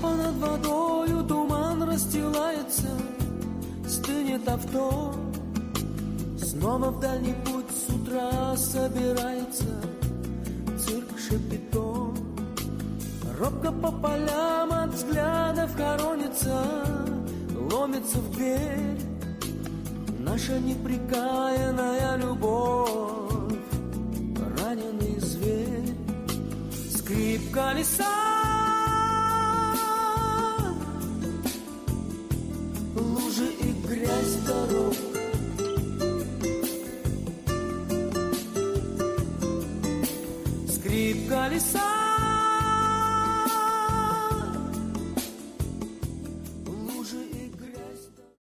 понад водою туман расстилается, стынет авто. Снова в дальний путь с утра собирается цирк Шапито. Робко по полям от взглядов хоронится, ломится в дверь наша непрекаянная любовь, раненый зверь. Скрип колеса, лужи и грязь дорог. Скрип колеса,